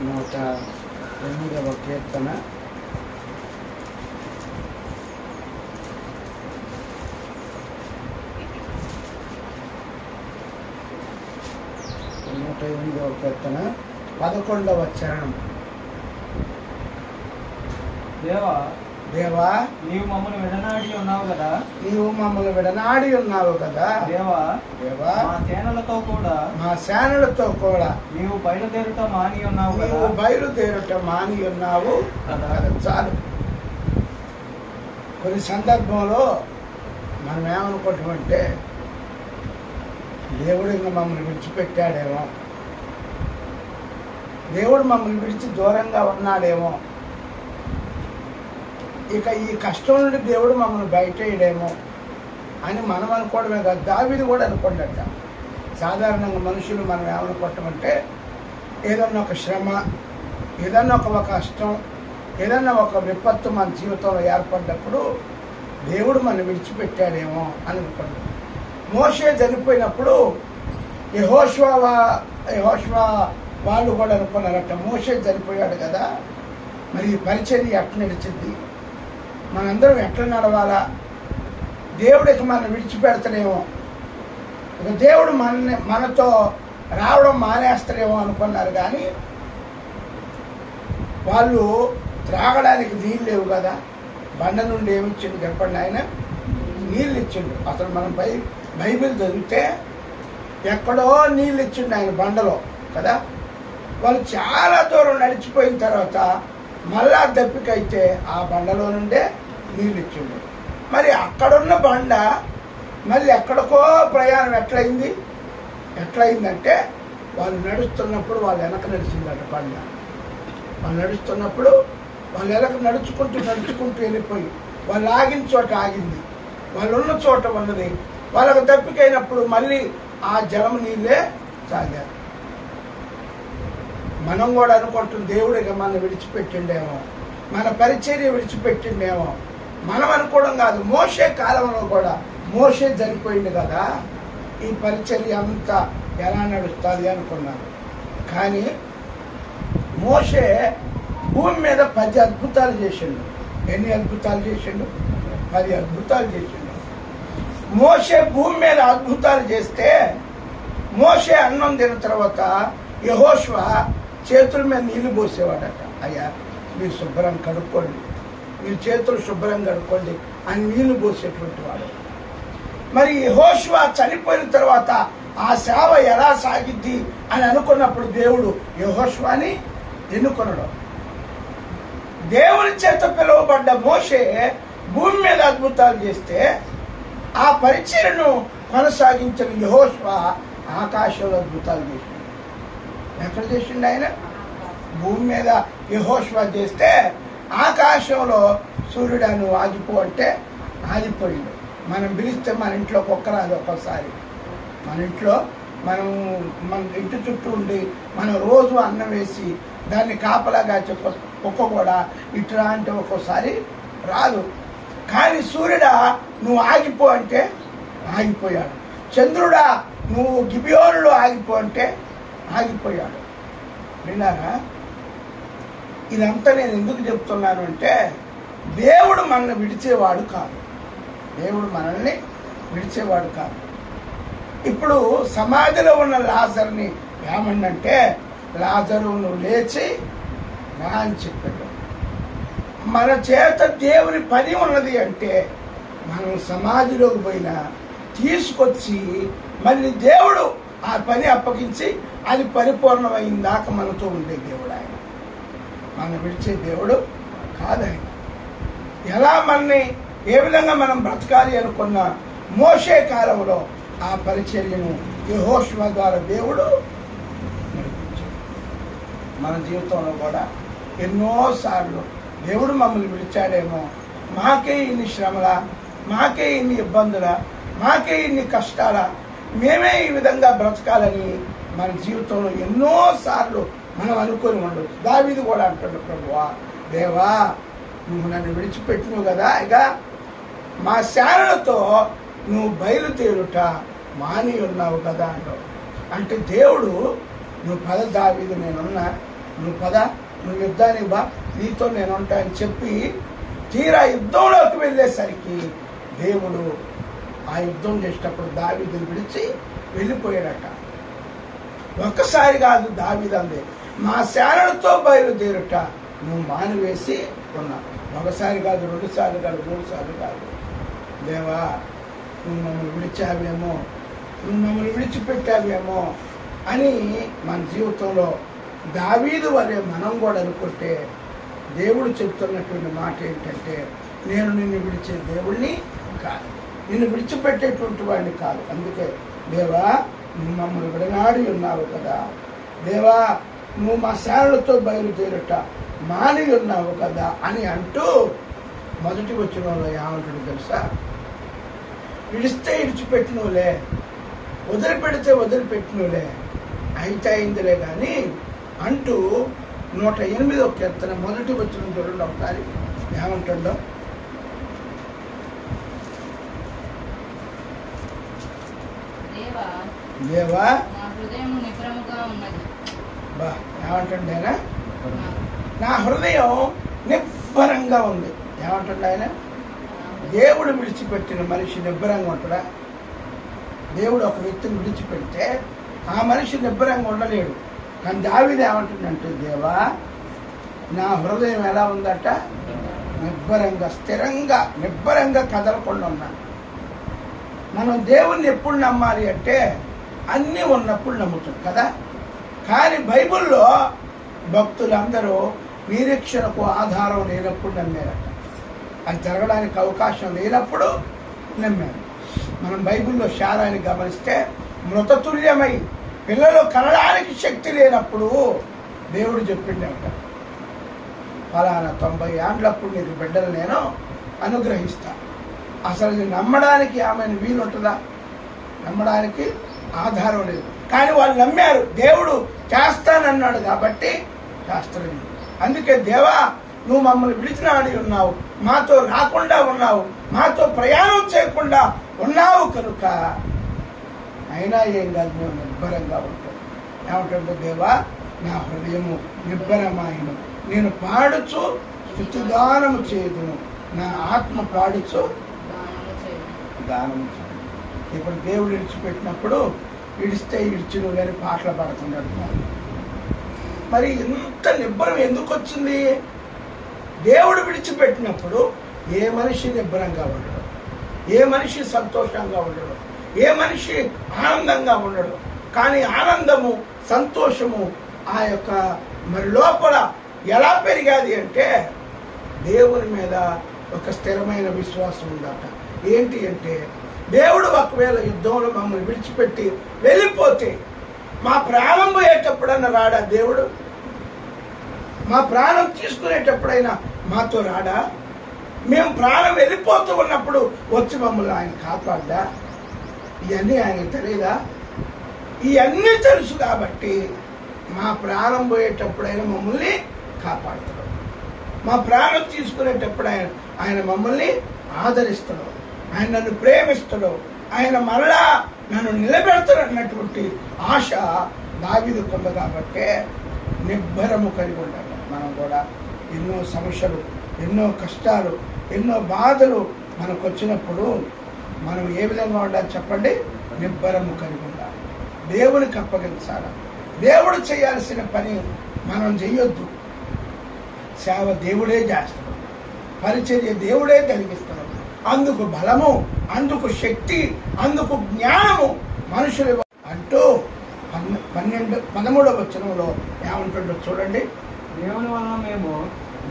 108వ కీర్తన 11వ చరణం. దేవా నీవు మమ్మల్ని విడనాడి ఉన్నావు కదా, నీవు మమ్మల్ని విడనాడి ఉన్నావు కదా. దేవా మా సేనలతో కూడా నీవు బయలుదేరుట మాని ఉన్నావు కదా. నీవు బయలుదేరుట మాని ఉన్నావు కదా. చాలు. కొన్ని సందర్భంలో మనం ఏమనుకుంటామంటే దేవుడు ఇంకా మమ్మల్ని విడిచిపెట్టాడేమో, దేవుడు మమ్మల్ని విడిచి దూరంగా ఉన్నాడేమో, ఇక ఈ కష్టం నుండి దేవుడు మమ్మల్ని బయటేయడేమో అని మనం అనుకోవడమే కాదు, దావీదు కూడా అనుకోండట. సాధారణంగా మనుషులు మనం ఏమనుకుంటామంటే ఏదన్నా ఒక శ్రమ, ఏదన్నా ఒక కష్టం, ఏదన్నా ఒక విపత్తు మన జీవితంలో ఏర్పడ్డప్పుడు దేవుడు మనం విడిచిపెట్టాడేమో అని అనుకుంటాం. మోషే చనిపోయినప్పుడు యెహోషువ వాళ్ళు కూడా అనుకున్నారట, మోషే చనిపోయాడు కదా, మరి ఈ పరిచర్య ఎట్లా నడిచింది, మనందరం ఎట్లా నడవాలా, దేవుడికి మనం విడిచిపెడతాడేమో, ఇక దేవుడు మనతో రావడం మానేస్తాడేమో అనుకున్నారు. కానీ వాళ్ళు త్రాగడానికి నీళ్ళు లేవు కదా, బండ నుండి ఏమి ఇచ్చిండు చెప్పండి, ఆయన నీళ్ళు ఇచ్చిండు. అసలు మనం బైబిల్ చదివితే ఎక్కడో నీళ్ళు ఇచ్చిండు ఆయన బండలో కదా. వాళ్ళు చాలా దూరం నడిచిపోయిన తర్వాత మళ్ళా దప్పికైతే ఆ బండలో నుండే నీళ్ళు ఇచ్చిండు. మరి అక్కడున్న బండ మళ్ళీ ఎక్కడికో ప్రయాణం ఎట్లయిందంటే వాళ్ళు నడుస్తున్నప్పుడు వాళ్ళు వెనక నడిచిందట బండ. వాళ్ళు నడుస్తున్నప్పుడు వాళ్ళు వెనక నడుచుకుంటూ వెళ్ళిపోయి వాళ్ళు ఆగిన చోట ఆగింది, వాళ్ళు ఉన్న చోట ఉన్నది. వాళ్ళకు దప్పికైనప్పుడు మళ్ళీ ఆ జలం నీళ్ళే తాగారు. మనం కూడా అనుకుంటున్న దేవుడిగా మనం విడిచిపెట్టిండేమో, మన పరిచర్య విడిచిపెట్టిండేమో మనం అనుకోవడం కాదు. మోషే కాలంలో కూడా మోషే చనిపోయింది కదా, ఈ పరిచర్య అంతా ఎలా నడుస్తుంది అనుకున్నారు. కానీ మోషే భూమి మీద 10 అద్భుతాలు చేసిండు. ఎన్ని అద్భుతాలు చేసిండు? 10 అద్భుతాలు చేసిండు. మోషే భూమి మీద అద్భుతాలు చేస్తే మోషే అన్నం తిన్న తర్వాత యెహోషువ చేతుల మీద నీళ్లు పోసేవాడట. అయ్యా మీరు శుభ్రం కడుక్కోండి, మీరు చేతులు శుభ్రం కడుక్కోండి అని నీళ్లు పోసేటువంటి వాడు. మరి యెహోషువ చనిపోయిన తర్వాత ఆ సేవ ఎలా సాగిద్ది అని అనుకున్నప్పుడు దేవుడు యెహోషువని ఎన్నుకొనడం. దేవుని చేత పిలువబడ్డ మోషే భూమి మీద అద్భుతాలు చేస్తే ఆ పరిచర్యను కొనసాగించిన యెహోషువ ఆకాశంలో అద్భుతాలు చేసిండు. ఎక్కడ చేసిండు ఆయన? భూమి మీద యెహోషువ చేస్తే ఆకాశంలో సూర్యుడు నువ్వు ఆగిపో అంటే ఆగిపోయిండు. మనం పిలిస్తే మన ఇంట్లో కుక్క రాదు. ఒక్కోసారి మన ఇంట్లో మన ఇంటి చుట్టూ ఉండి మనం రోజు అన్నం వేసి దాన్ని కాపలాగా కుక్క కూడా ఇట్లా అంటే ఒక్కోసారి రాదు. కానీ సూర్యుడా నువ్వు ఆగిపో అంటే ఆగిపోయాడు. చంద్రుడా నువ్వు గిబియోనులో ఆగిపో అంటే ఆగిపోయాడు. విన్నారా? ఇదంతా నేను ఎందుకు చెప్తున్నాను అంటే దేవుడు మనల్ని విడిచేవాడు కాదు. దేవుడు మనల్ని విడిచేవాడు కాదు. ఇప్పుడు సమాధిలో ఉన్న లాజరుని ఏమన్నంటే, లాజరు నువ్వు లేచి రా అని చెప్పాడు. మన చేత దేవుని పని ఉన్నది అంటే మనం సమాధిలోకి పోయినా తీసుకొచ్చి మళ్ళీ దేవుడు ఆ పని అప్పగించి అది పరిపూర్ణమైన దాకా మనతో ఉండే దేవుడు ఆయన. మనం విడిచే దేవుడు కాదాయన. ఎలా మనని ఏ విధంగా మనం బ్రతకాలి అనుకున్న మోషే కాలంలో ఆ పరిచర్యను యెహోషువ ద్వారా దేవుడు నడిపించాడు. మన జీవితంలో కూడా ఎన్నోసార్లు దేవుడు మమ్మల్ని విడిచాడేమో, మాకే ఇన్ని శ్రమలా, మాకే ఇన్ని ఇబ్బందులా, మాకే ఇన్ని కష్టాలా, మేమే ఈ విధంగా బ్రతకాలని మన జీవితంలో ఎన్నోసార్లు మనం అనుకొని ఉండవచ్చు. దావీదు కూడా అంటాడు, ప్రభువా దేవా నువ్వు నన్ను విడిచిపెట్టినవు కదా, ఇక మా సేనలతో నువ్వు బయలుదేరుట మాని ఉన్నావు కదా అంటావు. అంటే దేవుడు నువ్వు దావీదు నేనున్నా, నువ్వు పద, నువ్వు యుద్ధానికి బా, నీతో నేను ఉంటా అని చెప్పి తీరా యుద్ధంలోకి వెళ్ళేసరికి దేవుడు ఆ యుద్ధం చేసేటప్పుడు దావీదుని విడిచి వెళ్ళిపోయాడట. ఒక్కసారి కాదు దావీదు అంది, మా సేనలతో బయలుదేరుట నువ్వు మానివేసి ఉన్నావు. ఒకసారి కాదు, 2 సార్లు కాదు, 3 సార్లు కాదు. దేవా, నువ్వు మమ్మల్ని విడిచావేమో, నువ్వు మమ్మల్ని విడిచిపెట్టావేమో అని మన జీవితంలో దావీదు వలె మనం కూడా అనుకుంటే దేవుడు చెప్తున్నటువంటి మాట ఏంటంటే, నేను నిన్ను విడిచే దేవుణ్ణి కాదు, నిన్ను విడిచిపెట్టేటువంటి వాడిని కాదు. అందుకే దేవా, నువ్వు మమ్మల్ని విడనాడి ఉన్నావు కదా, దేవా నువ్వు మా సేనలతో బయలుదేరుట మాని ఉన్నావు కదా అని అంటూ మొదటి వచనంలో ఏమంటాడు తెలుసా? విడిస్తే విడిచిపెట్టినవులే, వదిలిపెడితే వదిలిపెట్టినవులే, అయితే అయిందిలే కానీ అంటూ 108వ కీర్తన మొదటి వచనం చూడండి ఒకసారి ఏమంటాడో. దేవా బా ఏమంటాడు ఆయన? నా హృదయం నిబ్బరంగా ఉంది. ఏమంటాడు ఆయన? దేవుడు విడిచిపెట్టిన మనిషి నిబ్బరంగా ఉంటాడా? దేవుడు ఒక వ్యక్తిని విడిచిపెడితే ఆ మనిషి నిబ్బరంగా ఉండలేడు. కానీ దావీదు ఏమంటుందంటే, దేవా నా హృదయం ఎలా ఉందట? నిబ్బరంగా, స్థిరంగా, నిబ్బరంగా కదలకుండా ఉన్నాను. మనం దేవుణ్ణి ఎప్పుడు నమ్మాలి అంటే అన్నీ ఉన్నప్పుడు నమ్ముతాం కదా. కానీ బైబిల్లో భక్తులందరూ నిరీక్షణకు ఆధారం లేనప్పుడు నమ్మారట. అది జరగడానికి అవకాశం లేనప్పుడు నమ్మారు. మనం బైబిల్లో శారాన్ని గమనిస్తే మృతతుల్యమై పిల్లలు కనడానికి శక్తి లేనప్పుడు దేవుడు చెప్పిండట, ఫలానా 90 ఏండ్లప్పుడు నీకు బిడ్డలు నేను అనుగ్రహిస్తా. అసలు ఇది నమ్మడానికి ఆమెను వీలుంటుందా? నమ్మడానికి ఆధారం లేదు. కానీ వాళ్ళు నమ్మారు, దేవుడు చేస్తానన్నాడు కాబట్టి చేస్తాడు. అందుకే దేవా నువ్వు మమ్మల్ని విడిచినాడి ఉన్నావు, మాతో రాకుండా ఉన్నావు, మాతో ప్రయాణం చేయకుండా ఉన్నావు కనుక అయినా ఏం కాదు, మేము నిబ్బరంగా ఉంటాం. ఏమంటుంటే, దేవా నా హృదయము నిబ్బరమాయను, నేను పాడుచు స్తుతిగానము చేయుదును, నా ఆత్మ పాడుచు గానము చేయదు. ఇప్పుడు దేవుడు విడిచిపెట్టినప్పుడు విడిస్తే ఇడిచును కానీ పాటలు పాడుతున్నాడు. మరి ఇంత నిబ్బరం ఎందుకు వచ్చింది? దేవుడు విడిచిపెట్టినప్పుడు ఏ మనిషి నిబ్బరంగా ఉండడు, ఏ మనిషి సంతోషంగా ఉండడు, ఏ మనిషి ఆనందంగా ఉండడు. కానీ ఆనందము, సంతోషము ఆ యొక్క మరి లోపల ఎలా పెరిగాది అంటే దేవుని మీద ఒక స్థిరమైన విశ్వాసం ఉందట. ఏంటి అంటే, దేవుడు ఒకవేళ యుద్ధంలో మమ్మల్ని విడిచిపెట్టి వెళ్ళిపోతే మా ప్రాణం పోయేటప్పుడైనా రాడా దేవుడు? మా ప్రాణం తీసుకునేటప్పుడైనా మాతో రాడా? మేము ప్రాణం వెళ్ళిపోతూ ఉన్నప్పుడు వచ్చి మమ్మల్ని ఆయన కాపాడ్డా? ఇవన్నీ ఆయన తెలియదా? ఇవన్నీ తెలుసు కాబట్టి మా ప్రాణం పోయేటప్పుడైనా మమ్మల్ని కాపాడుతాడు, మా ప్రాణం తీసుకునేటప్పుడు ఆయన మమ్మల్ని ఆదరిస్తాడు, ఆయన నన్ను ప్రేమిస్తాడు, ఆయన మరలా నన్ను నిలబెడతాడు అన్నటువంటి ఆశ దావీదుకుంది. కాబట్టి నిబ్బరము కలిగి ఉండాలి. మనం కూడా ఎన్నో సమస్యలు, ఎన్నో కష్టాలు, ఎన్నో బాధలు మనకు వచ్చినప్పుడు మనం ఏ విధంగా ఉండాలి చెప్పండి? నిబ్బరము కలిగి ఉండాలి, దేవునికి అప్పగించాలి. దేవుడు చేయాల్సిన పని మనం చెయ్యొద్దు. సేవ దేవుడే చేస్తాడు, పరిచర్య దేవుడే కలిగిస్తాడు. అందుకు బలము, అందుకు శక్తి, అందుకు జ్ఞానము మనుషులు అంటూ 13వ వచనంలో ఏమంటుండో చూడండి.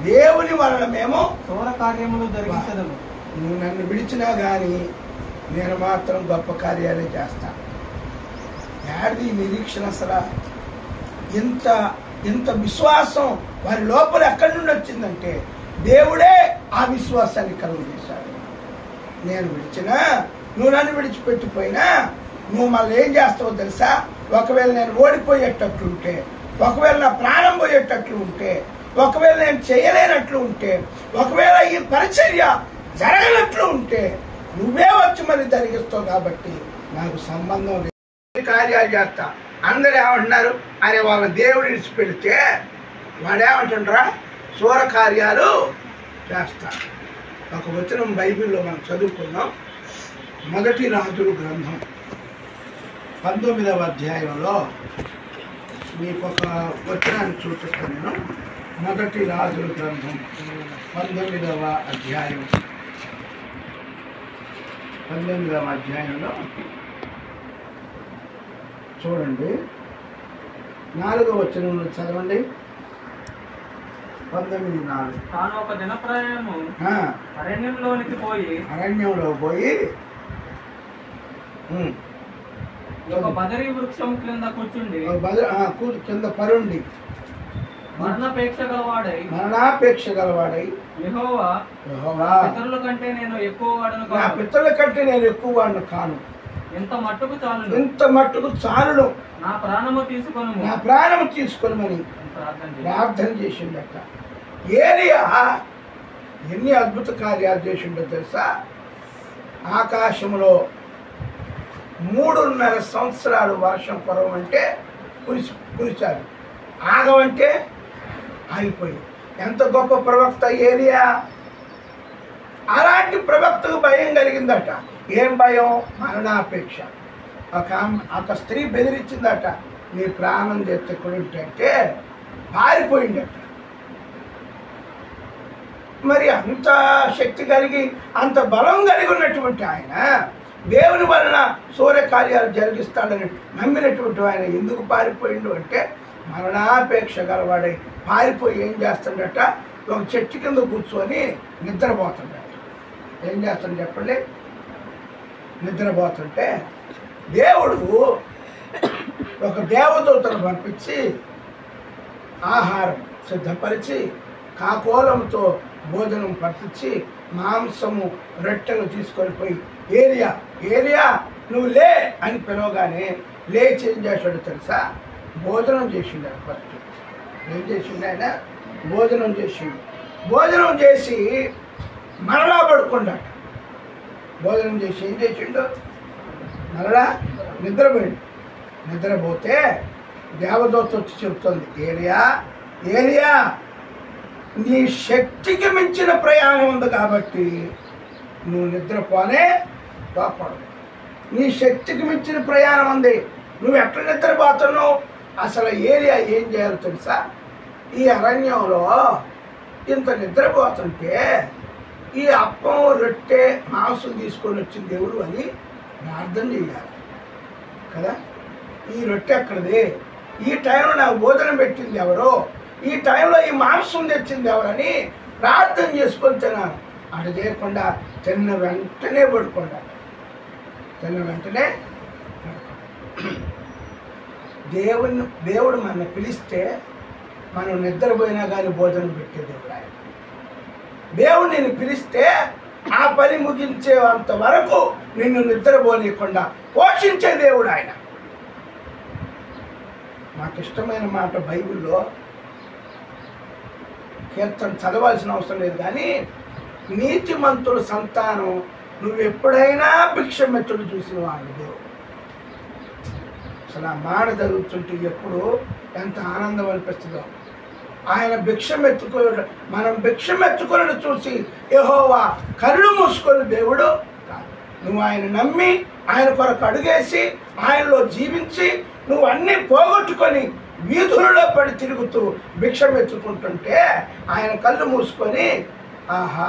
దేవుని వలన మేము ఘోర కార్యములు జరిగించదము. నువ్వు నన్ను విడిచినా గాని నేను మాత్రం గొప్ప కార్యాలే చేస్తాను. యాడిది నిరీక్షణ? అసలు ఇంత విశ్వాసం వారి లోపల ఎక్కడి నుండి వచ్చిందంటే దేవుడే ఆ విశ్వాసాన్ని కలుగజేశాడు. నేను విడిచినా, నువ్వు నన్ను విడిచిపెట్టిపోయినా నువ్వు మళ్ళీ ఏం చేస్తావో తెలుసా? ఒకవేళ నేను ఓడిపోయేటట్లు ఉంటే, ఒకవేళ నా ప్రాణం పోయేటట్లు ఉంటే, ఒకవేళ నేను చేయలేనట్లు ఉంటే, ఒకవేళ ఈ పరిచర్య జరగనట్లు ఉంటే నువ్వే వచ్చి మరి జరిగిస్తావు. కాబట్టి నాకు సంబంధం లేదు, కార్యాలు చేస్తా. అందరూ ఏమంటున్నారు? అరే వాళ్ళ దేవుడు విడిచిపెడితే వాడేమంటుండ్రా శూర కార్యాలు చేస్తాడు. ఒక వచనం బైబిల్లో మనం చదువుకున్నాం. మొదటి రాజుల గ్రంథం 19వ అధ్యాయంలో మీకు ఒక వచనాన్ని చూపిస్తాను నేను. మొదటి రాజుల గ్రంథం 19వ అధ్యాయంలో చూడండి, 4వ వచనంలో చదవండి. 19:4. తాను ఒక దినప్రయాణము అరణ్యంలోనికి పోయి అరణ్యంలో పోయి ఒక బదరీ వృక్షం క్రింద కూర్చుండి కింద పరుండి మరణాపేక్ష గలవాడై యెహోవా పితరుల కంటే నేను ఎక్కువ వాడను నా పితరుల కంటే నేను ఎక్కువ వాడిని కాను, ఇంత మట్టుకు చాలును, నా ప్రాణము తీసుకొనమని ప్రార్థన చేసిండట. ఏలియా ఎన్ని అద్భుత కార్యాలు చేసిండో తెలుసా? ఆకాశంలో 3.5 సంవత్సరాలు వర్షం కురవమంటే కురిశాడు, ఆగమంటే ఆగిపోయింది. ఎంత గొప్ప ప్రవక్త ఏలియా! అలాంటి ప్రవక్తకు భయం కలిగిందట. ఏం భయం? మరణాపేక్ష. ఒక స్త్రీ బెదిరించిందట, నీ ప్రాణం తెచ్చుకుంటే పారిపోయిందట. మరి అంత శక్తి కలిగి అంత బలం కలిగి ఉన్నటువంటి ఆయన దేవుని వలన సూర్యకార్యాలు జరిగిస్తాడని నమ్మినటువంటి ఆయన ఎందుకు పారిపోయిండు అంటే, మరణాపేక్ష గలవాడై పారిపోయి ఏం చేస్తాడట? ఒక చెట్టు కింద కూర్చొని నిద్రపోతాడట. ఏం చేస్తాడు చెప్పండి? నిద్రపోతుంటే దేవుడు ఒక దేవదూతను పంపించి ఆహారం సిద్ధపరిచి కాకోలంతో భోజనం పట్టించి మాంసము రొట్టెలు తీసుకొని పోయి ఏలియా నువ్వు లే అని పిలవగానే లేచి ఏం చేశాడు తెలుసా? భోజనం చేసిండు. ఫస్ట్ ఏం చేసిండు ఆయన? భోజనం చేసి మరలా పడుకున్నాడు. భోజనం చేసి ఏం చేసిండు? మరలా నిద్రపోతే దేవదూత వచ్చి చెబుతుంది, ఏలియా నీ శక్తికి మించిన ప్రయాణం ఉంది కాబట్టి నువ్వు నిద్రపోనే పోకూడదు. నీ శక్తికి మించిన ప్రయాణం ఉంది, నువ్వు ఎట్లా నిద్రపోతున్నావు? అసలు ఏలియా ఏం చేయాలో తెలుసా? ఈ అరణ్యంలో ఇంత నిద్రపోతుంటే ఈ అప్పం రొట్టె మాంసం తీసుకొని వచ్చిన దేవుడు అని ప్రార్థన చేయాలి కదా. ఈ రొట్టె ఎక్కడిది? ఈ టైంలో నాకు భోజనం పెట్టింది ఎవరో? ఈ టైంలో ఈ మాంసం తెచ్చింది ఎవరని ప్రార్థన చేసుకొని తినాలి. అటు చేయకుండా తిన్న వెంటనే పడుకుంటాడు. దేవుడు మన పిలిస్తే మనం నిద్రపోయినా కానీ భోజనం పెట్టే దేవుడు ఆయన. దేవుడు నిన్ను పిలిస్తే ఆ పని ముగించేంత వరకు నిన్ను నిద్రపోనీయకుండా పోషించే దేవుడు ఆయన. నాకు ఇష్టమైన మాట బైబిల్లో కీర్తన చదవాల్సిన అవసరం లేదు, కానీ నీతిమంతుల సంతానం నువ్వు ఎప్పుడైనా భిక్షమెత్తుడు చూసిన వాడు దేవుడు. అసలు ఆ మాట జరుగుతుంటే ఎప్పుడు ఎంత ఆనందం అనిపిస్తుందో. ఆయన మనం భిక్షమెత్తుకొని చూసి యెహోవా కళ్ళు మూసుకొని దేవుడు కాదు. నువ్వు ఆయన నమ్మి ఆయన కొరకు అడుగేసి ఆయనలో జీవించి నువ్వు అన్నీ పోగొట్టుకొని వీధులలో పడి తిరుగుతూ భిక్షమెత్తుకుంటుంటే ఆయన కళ్ళు మూసుకొని ఆహా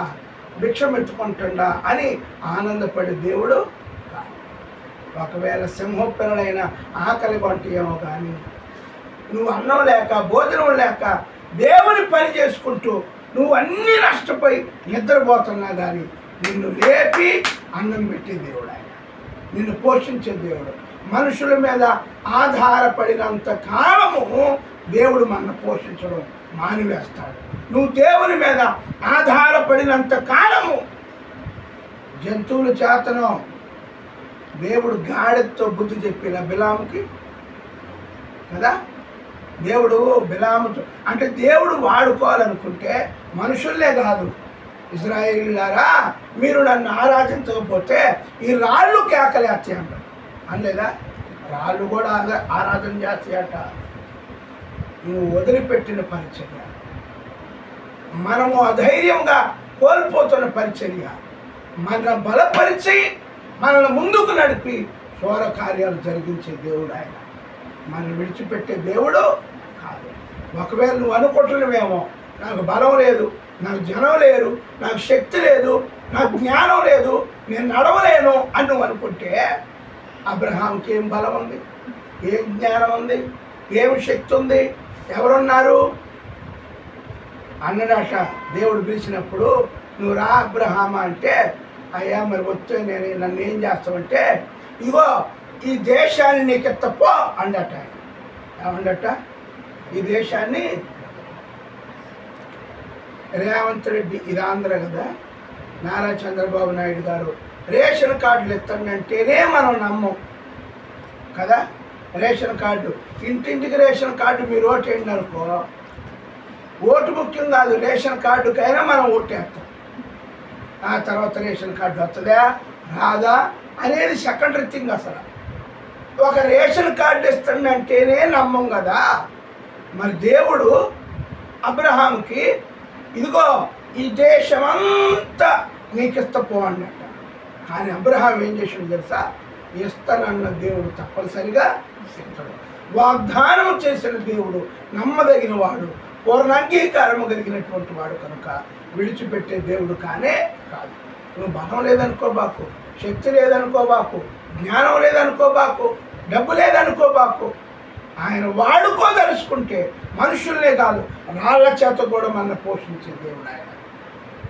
భిక్షమెత్తుకుంటుండా అని ఆనందపడే దేవుడు కాదు. ఒకవేళ సింహపిల్లలైన ఆకలి వంటియేమో కానీ నువ్వు అన్నం లేక భోజనం లేక దేవుని పని చేసుకుంటూ నువ్వు అన్నీ నష్టపోయి నిద్రపోతున్నా కానీ నిన్ను లేపి అన్నం పెట్టే దేవుడు ఆయన, నిన్ను పోషించే దేవుడు. మనుషుల మీద ఆధారపడినంత కాలము దేవుడు మన పోషించడం మానివేస్తాడు. నువ్వు దేవుని మీద ఆధారపడినంత కాలము జంతువుల చేతను దేవుడు గాడితో బుద్ధి చెప్పిన బిలాముకి కదా. దేవుడు బిలాము అంటే దేవుడు వాడుకోవాలనుకుంటే మనుషుల్లే కాదు, ఇశ్రాయేలీయులారా మీరు నన్ను ఆరాధించకపోతే ఈ రాళ్ళు కేకలేస్తాయి అంటారు అనలేదా? రాళ్ళు కూడా ఆరాధన చేస్తాయట. నువ్వు వదిలిపెట్టిన పరిచర్య, మనము అధైర్యంగా కోల్పోతున్న పరిచర్య, మన బలపరిచి మనల్ని ముందుకు నడిపి ఘోర కార్యాలు జరిగించే దేవుడు ఆయన. మనల్ని విడిచిపెట్టే దేవుడు కాదు. ఒకవేళ నువ్వు అనుకుంటున్నావేమో, నాకు బలం లేదు, నాకు జనం లేరు, నాకు శక్తి లేదు, నాకు జ్ఞానం లేదు, నేను నడవలేను అని నువ్వు అనుకుంటే, అబ్రహాంకి ఏం బలం ఉంది, ఏం జ్ఞానం ఉంది, ఏం శక్తి ఉంది, ఎవరున్నారు అన్నడట. దేవుడు పిలిచినప్పుడు నువ్వు రా అబ్రహామా అంటే, అయ్యా మరి వస్తే నేను నన్ను ఏం చేస్తామంటే, ఇగో ఈ దేశాన్ని నీకు ఎత్తపో అండట. ఏమండట? ఈ దేశాన్ని రేవంత్ రెడ్డి, ఇది ఆంధ్ర కదా, నారా చంద్రబాబు నాయుడు గారు రేషన్ కార్డులు ఎత్తంటేనే మనం నమ్మం కదా. రేషన్ కార్డు, ఇంటింటికి రేషన్ కార్డు మీరు ఓటేయండి అనుకో, ఓటు ముఖ్యం కాదు, రేషన్ కార్డుకైనా మనం ఓటేస్తాం. ఆ తర్వాత రేషన్ కార్డు వస్తుందా రాదా అనేది సెకండరీ థింగ్. అసలు ఒక రేషన్ కార్డు ఇస్తుందంటేనే నమ్మం కదా. మరి దేవుడు అబ్రహాంకి ఇదిగో ఈ దేశమంతా నీకు ఇస్తపో అన్నట్ట. కానీ అబ్రహాం ఏం చేసాడు తెలుసా? ఇస్తానన్న దేవుడు తప్పనిసరిగా ఇస్తాడు. వాగ్దానం చేసిన దేవుడు నమ్మదగిన వాడు, పూర్ణ అంగీకారము కలిగినటువంటి వాడు కనుక విడిచిపెట్టే దేవుడు కానే కాదు. నువ్వు బలం లేదనుకోబాకు, శక్తి లేదనుకోబాకు, జ్ఞానం లేదనుకోబాకు, డబ్బు లేదనుకోబాకు. ఆయన వాడుకోదలుచుకుంటే మనుషుల్నే కాదు రాళ్ల చేత కూడా మన పోషించే దేవుడు ఆయన.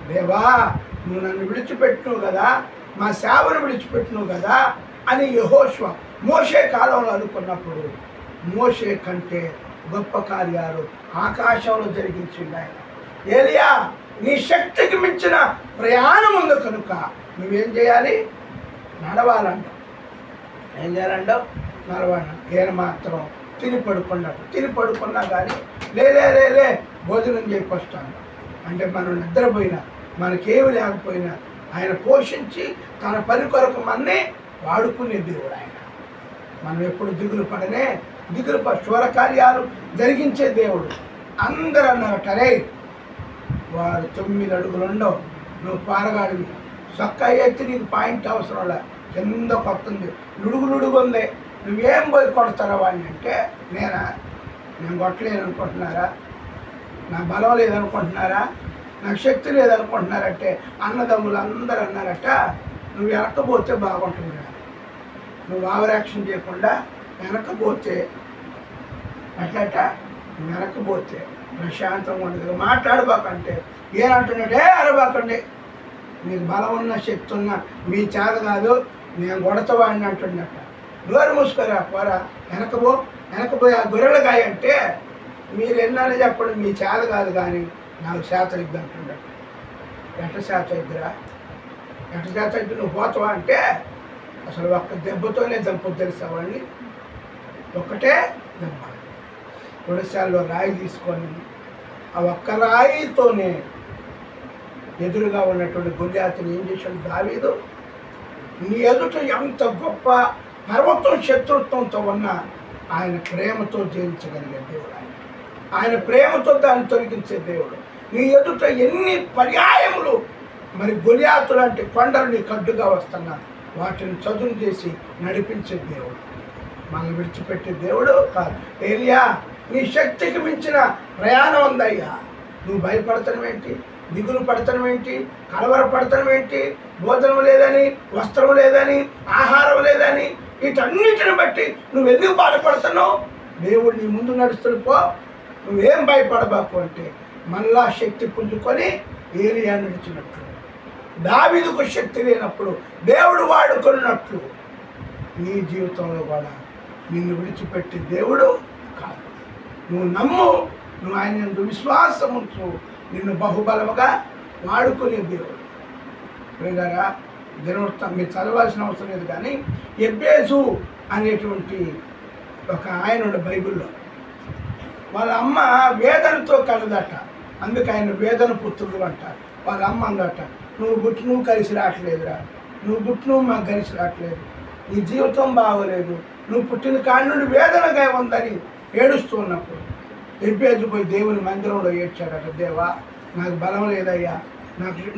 దేవా నువ్వు నన్ను విడిచిపెట్టినావు కదా, మా సేవను విడిచిపెట్టినావు కదా అని యెహోషువ మోషే కాలంలో అనుకున్నప్పుడు, మోషే కంటే గొప్ప కార్యాలు ఆకాశంలో జరిగించింది ఆయన. ఏలియా నీ శక్తికి మించిన ప్రయాణం ఉంది కనుక నువ్వేం చేయాలి? నడవాలంట. ఏం చేయాలంటావు? నడవాలంట. ఈయన మాత్రం తిని పడుకున్నా కానీ లే భోజనం చేయిపోస్తాను అంటే, మనం నిద్రపోయినా మనకేమి లేకపోయినా ఆయన పోషించి తన పని కొరకు మననే వాడుకునే దేవుడు ఆయన. మనం ఎప్పుడు దిగులు పడనే, ఘోర కార్యాలు జరిగించే దేవుడు. అందరూ అన్నారటరే వారు 9 అడుగులు ఉండవు, నువ్వు పారగాడివి, చొక్కా ఎత్తి నీకు పాయింట్ అవసరం లే, కింద కొత్తుంది, నుడుగు ఉంది, నువ్వేం పోయి కొడతారా వాడిని అంటే, నేను కొట్టలేను అనుకుంటున్నారా? నా బలం లేదనుకుంటున్నారా? నాకు శక్తి లేదనుకుంటున్నారంటే అన్నదమ్ములు అందరూ అన్నారట, నువ్వు వెనకపోతే బాగుంటుందిరా, నువ్వు ఓవరాక్షన్ చేయకుండా వెనకపోతే అట్లట, వెనకపోతే ప్రశాంతంగా ఉండదు. మాట్లాడబాకంటే ఏనంటున్నాడే అరబాకండి, నీకు బలం ఉన్న శక్తి ఉన్న మీ చేత కాదు, నేను కొడతావాడిని అంటున్నట్ట. నోరు మూసుకోరా, పోరా, వెనకపోయి ఆ గొర్రెలకాయ అంటే మీరు ఎన్నాళ్ళు చెప్పండి, మీ చేత కాదు కానీ నాకు శాత ఇద్ది అంటున్నట్టు. ఎట్ట శాత ఇద్దిరా? ఎట్ట శాత ఇద్ది? నువ్వు పోతావా అంటే అసలు ఒక్క దెబ్బతోనే చంపొద్దు తెలుసా వాడిని, ఒక్కటే దెబ్బ. ఒడిశాల్లో రాయి తీసుకొని ఆ ఒక్క రాయితోనే ఎదురుగా ఉన్నటువంటి గొల్యాతుని ఏం చేశాడు దావీదు? నీ ఎదుట ఎంత గొప్ప పర్వతం శత్రుత్వంతో ఉన్నా ఆయన ప్రేమతో జయించగలిగే దేవుడు ఆయన ప్రేమతో దాన్ని తొలగించే దేవుడు. నీ ఎదుట ఎన్ని పర్యాయములు మరి గొల్యాతు లాంటి కొండలు నీ కడ్డుగా వస్తున్నా వాటిని చదును చేసి నడిపించే దేవుడు, మనల్ని విడిచిపెట్టే దేవుడు కాదు. ఏలియా నీ శక్తికి మించిన ప్రయాణం ఉందయ్యా, నువ్వు భయపడతావేంటి, దిగులు పడతావేంటి, కలవరపడతావేంటి? భోజనం లేదని, వస్త్రం లేదని, ఆహారం లేదని, వీటన్నిటిని బట్టి నువ్వు ఎందుకు బాధపడుతున్నావు? దేవుడు నీ ముందు నడుస్తుడు పో, నువ్వేం భయపడబాకు అంటే మళ్ళా శక్తి పుంజుకొని ఏలియా నడిచినట్లు, దావీదుకు శక్తి లేనప్పుడు దేవుడు వాడుకున్నట్లు నీ జీవితంలో కూడా నిన్ను విడిచిపెట్టే దేవుడు కాదు. నువ్వు నమ్ము, నువ్వు ఆయన యందు విశ్వాసం ఉంచు, నిన్ను బహుబలముగా వాడుకునే దేవుడు. ప్రియులారా, దినవృత్తం మీరు చదవాల్సిన అవసరం లేదు కానీ ఎబ్బేసు అనేటువంటి ఒక ఆయన ఉండే బైబిల్లో, వాళ్ళ అమ్మ వేదనతో కలదట, అందుకే ఆయన వేదన పుత్రుడు అంటారు. వాళ్ళ అమ్మ అందట, నువ్వు కలిసి రావట్లేదురా, నువ్వు మాకు కలిసి రావట్లేదు, నీ జీవితం బాగోలేదు, నువ్వు పుట్టిన కాడి నుండి వేదనగా ఉందని ఏడుస్తూ ఉన్నప్పుడు ఎబ్బేజు పోయి దేవుని మందిరంలో ఏడ్చాడట, దేవా నాకు బలం లేదయ్యా,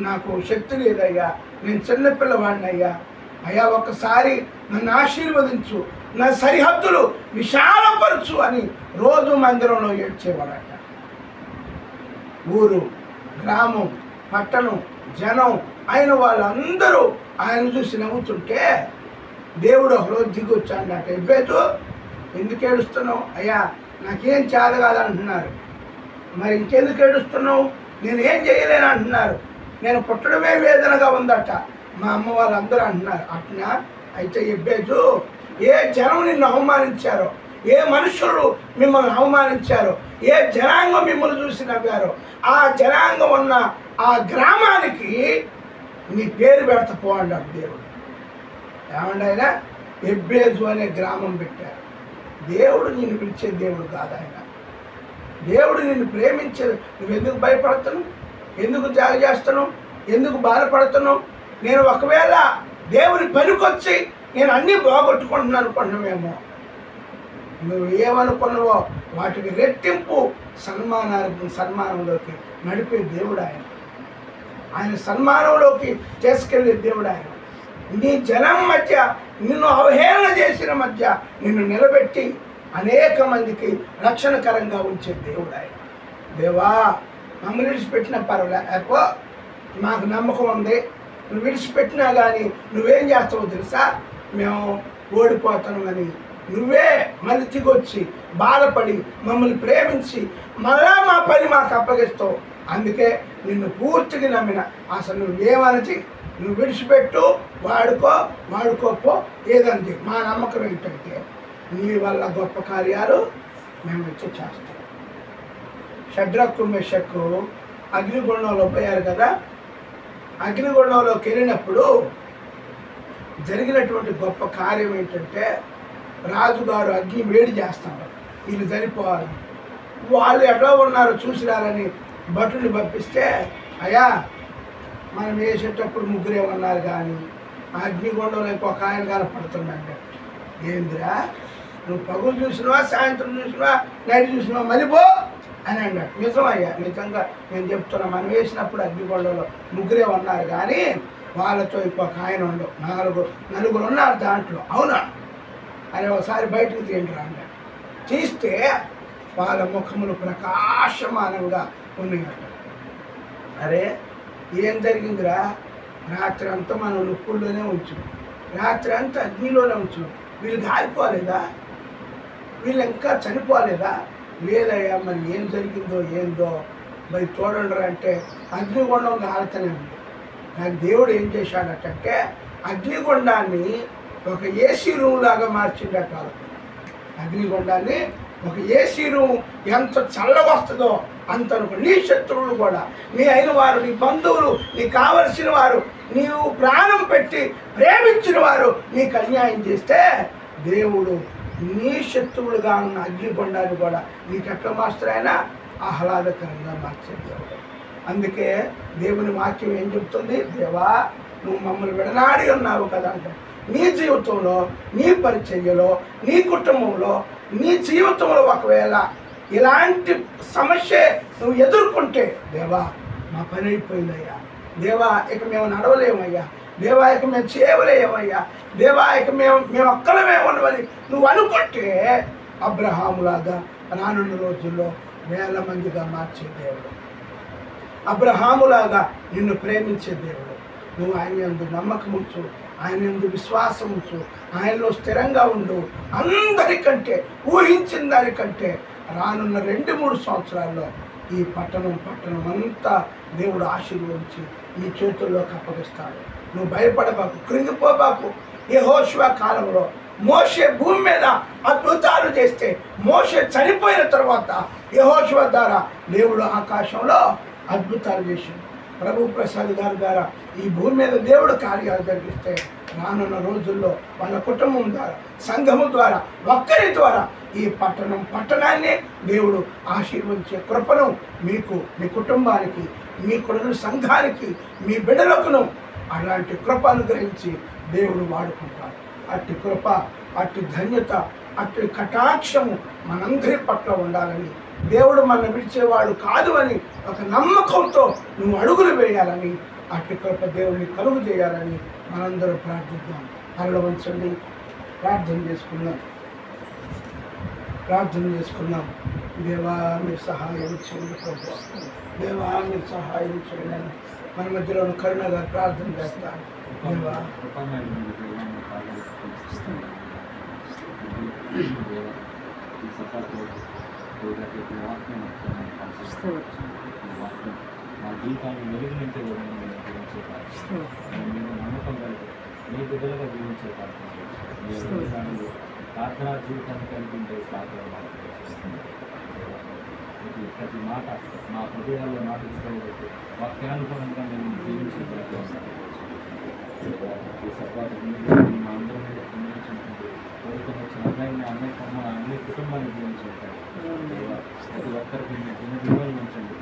నాకు శక్తి లేదయ్యా, నేను చిన్నపిల్లవాడిని అయ్యా, అయ్యా ఒక్కసారి నన్ను ఆశీర్వదించు, నా సరిహద్దులు విశాలపరచు అని రోజు మందిరంలో ఏడ్చేవాడట. ఊరు, గ్రామం, పట్టణం, జనం అయిన వాళ్ళందరూ ఆయన చూసి నవ్వుతుంటే దేవుడు ఒకరోజు దిగి వచ్చాడట, ఎబ్బేజు ఎందుకు ఏడుస్తున్నావు? అయ్యా నాకేం చేత కాదంటున్నారు. మరి ఇంకెందుకు ఏడుస్తున్నావు? నేను ఏం చేయలేను అంటున్నారు. నేను పుట్టడమే వేదనగా ఉందట. మా అమ్మ వాళ్ళందరూ అంటున్నారు. అట్లా అయితే ఎబ్బేజు, ఏ జనం నిన్ను అవమానించారో, ఏ మనుషులు మిమ్మల్ని అవమానించారో, ఏ జనాంగం మిమ్మల్ని చూసి నవ్వారో, ఆ జనాంగం ఉన్న ఆ గ్రామానికి నీ పేరు పెడతపో అన్నాడు దేవుడు. ఏమండి ఆయన ఎబ్బేజు అనే గ్రామం పెట్టారు. దేవుడు నిన్ను పిలిచే దేవుడు కాదు ఆయన. దేవుడు నిన్ను ప్రేమించే, నువ్వు ఎందుకు భయపడుతున్నావు? ఎందుకు జాగ చేస్తున్నావు? ఎందుకు బాధపడుతున్నావు? నేను ఒకవేళ దేవుని పనికొచ్చి నేను అన్నీ బాగొట్టుకుంటున్నాను అనుకుంటున్నామేమో. నువ్వు ఏమనుకున్నావో వాటికి రెట్టింపు సన్మానంలోకి నడిపే దేవుడు ఆయన. ఆయన సన్మానంలోకి చేసుకెళ్ళే దేవుడు ఆయన. నీ జనం మధ్య, నిన్ను అవహేళన చేసిన మధ్య నిన్ను నిలబెట్టి అనేక మందికి రక్షణకరంగా ఉంచే దేవుడు ఆయన. దేవా మమ్మల్ని విడిచిపెట్టినా పర్వాలేపో, మాకు నమ్మకం ఉంది, నువ్వు విడిచిపెట్టినా కానీ నువ్వేం చేస్తావో తెలుసా, మేము ఓడిపోతామని నువ్వే మళ్ళీ తిగొచ్చి బాధపడి మమ్మల్ని ప్రేమించి మళ్ళా మా పని మాకు అప్పగిస్తావు. అందుకే నిన్ను పూర్తిగా నమ్మిన. అసలు నువ్వేమనచి నువ్వు విడిచిపెట్టు, వాడుకోపో ఏదండి. మా నమ్మకం ఏంటంటే నీ వల్ల గొప్ప కార్యాలు మేము వచ్చి చేస్తాం. షడ్రకు మెషకు అగ్నిగుండంలో పోయారు కదా. అగ్నిగుండంలోకి వెళ్ళినప్పుడు జరిగినటువంటి గొప్ప కార్యం ఏంటంటే, రాజుగారు అగ్ని వేడి చేస్తారు, వీళ్ళు చనిపోవాలి. వాళ్ళు ఎట్లా ఉన్నారో చూసిరాలని భటుని పంపిస్తే, అయ్యా మనం వేసేటప్పుడు ముగ్గురే ఉన్నారు కానీ అగ్నిగుండంలో ఒక ఆయన కనపడుతుందంటే, ఏందిరా నువ్వు పగులు చూసినవా, సాయంత్రం చూసినవా, నైట్ చూసినవా, మళ్ళీపో అని అన్నాడు. నిజమయ్యా, నిజంగా నేను చెప్తున్నా, మనం వేసినప్పుడు అగ్నిగుండంలో ముగ్గురే ఉన్నారు కానీ వాళ్ళతో ఇంకొక ఆయన ఉండవు, నలుగురు ఉన్నారు దాంట్లో. అవునా అని ఒకసారి బయటకు తీయండి అన్నాడు. తీస్తే వాళ్ళ ముఖములు ప్రకాశమానంగా ఉన్నాయట. అరే ఏం జరిగిందిరా, రాత్రి అంతా మనం నొప్పుల్లోనే ఉంచున్నాం, రాత్రి అంతా అగ్నిలోనే ఉంచున్నాం, వీళ్ళు కాలిపోలేదా, వీళ్ళు ఇంకా చనిపోలేదా? లేదయ్యా, మరి ఏం జరిగిందో ఏందో మరి చూడండి అంటే అగ్నిగుండం కాలుతూనే ఉంది. కానీ దేవుడు ఏం చేశాడటంటే అగ్నిగుండాన్ని ఒక ఏసీ రూమ్ లాగా మార్చిండట. అగ్నిగుండాన్ని ఒక ఏసీ రూమ్ ఎంత చల్లగా వస్తుందో అంత నీ శత్రువులు కూడా, నీ అయిన వారు, నీ బంధువులు, నీకు కావలసిన వారు, నీవు ప్రాణం పెట్టి ప్రేమించిన వారు నీకు అన్యాయం చేస్తే దేవుడు నీ శత్రువులుగా ఉన్న అగ్నిగుండాన్ని కూడా నీకు ఎట్లా మాస్టరైనా ఆహ్లాదకరంగా మార్చే దేవుడు. అందుకే దేవుని వాక్యం ఏం చెప్తుంది, దేవా నువ్వు మమ్మల్ని విడనాడి ఉన్నావు కదా అంటే, నీ జీవితంలో, నీ పరిచర్యలో, నీ కుటుంబంలో, నీ జీవితంలో ఒకవేళ ఇలాంటి సమస్య నువ్వు ఎదుర్కొంటే, దేవా మా పని అయిపోయిందయ్యా, దేవా ఇక మేము నడవలేమయ్యా, దేవా ఇక మేము చేయలేమయ్యా, దేవా ఇక మేము ఒక్కలమే ఉండవని నువ్వు అనుకుంటే అబ్రహాములాగా రానున్న రోజుల్లో వేల మందిగా మార్చే దేవుడు, అబ్రహాములాగా నిన్ను ప్రేమించే దేవుడు. నువ్వు ఆయన యందు నమ్మకం ఉంచు, ఆయన యందు విశ్వాసం ఉంచు, ఆయనలో స్థిరంగా ఉండు. అందరికంటే ఊహించిన దానికంటే రానున్న 2-3 సంవత్సరాల్లో ఈ పట్టణం అంతా దేవుడు ఆశీర్వదించి నీ చేతుల్లోకి అప్పగిస్తాడు. నువ్వు భయపడబాకు, కృంగిపోబాకు. యెహోషువ కాలంలో మోషే భూమి మీద అద్భుతాలు చేస్తే, మోషే చనిపోయిన తర్వాత యెహోషువ ద్వారా దేవుడు ఆకాశంలో అద్భుతాలు చేసింది. ప్రభు ప్రసాద్ గారి ద్వారా ఈ భూమి మీద దేవుడు కార్యాలు జరిగిస్తే రానున్న రోజుల్లో వాళ్ళ కుటుంబం ద్వారా, సంఘము ద్వారా, ఒక్కరి ద్వారా ఈ పట్టణాన్ని దేవుడు ఆశీర్వదించే కృపను మీకు, మీ కుటుంబానికి, మీ కుటుంబ సంఘానికి, మీ బిడ్డలకును అలాంటి కృప అనుగ్రహించి దేవుడు వాడుకుంటాడు. అట్టి కృప, అట్టి ధన్యత అటు కటాక్షము మనందరి పట్ల ఉండాలని, దేవుడు మనల్ని విడిచేవాడు కాదు అని ఒక నమ్మకంతో నువ్వు అడుగులు వేయాలని, అటు కృప దేవుడిని కలుగు చేయాలని మనందరూ ప్రార్థిద్దాం. కళ్ళు ఉంచండి, ప్రార్థన చేసుకుందాం. దేవా మీరు సహాయం చేయండి ప్రభు, దేవా మీరు సహాయం చేయండి. మన మధ్యలో కరుణగా ప్రార్థన చేస్తాను. దేవా మా జీవితాన్ని వెలుగునింటే నేను నమ్మకం కలిగి మీ బిడ్డలుగా జీవించే ప్రార్థనా జీవితాన్ని కలిగి ఉంటే ప్రతి మాట మా హృదయాల్లో నాటుకోబట్టి వాక్యానుగుణంగా నేను జీవించే మా అందరి మీద కోరుకుని వచ్చిన అన్నయ్య కొమ్మ అన్ని కుటుంబాన్ని జీవించారు. ప్రతి ఒక్కరికి మీ దినదివాలు ఉంచండి.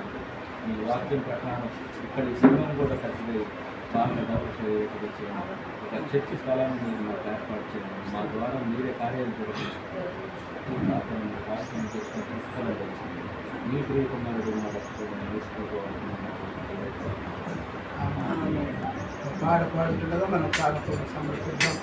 మీ వాక్యం ప్రకారం ఇక్కడ ఈ సినిమాను కూడా ఖచ్చితంగా బాగా డెవలప్ చేయండి. ఒక చర్చి స్థలాన్ని మీరు మాకు ఏర్పాటు చేయండి. మా ద్వారా మీరే కార్యాలు జరిపించుకోవాలి. వాక్యం చేసుకొని తీసుకెళ్ళాలి. మీ ప్రియకుమారుడు మా రక్షకుడిని పాడుతుండగా మనం ప్రార్థన సమర్పిద్దాం.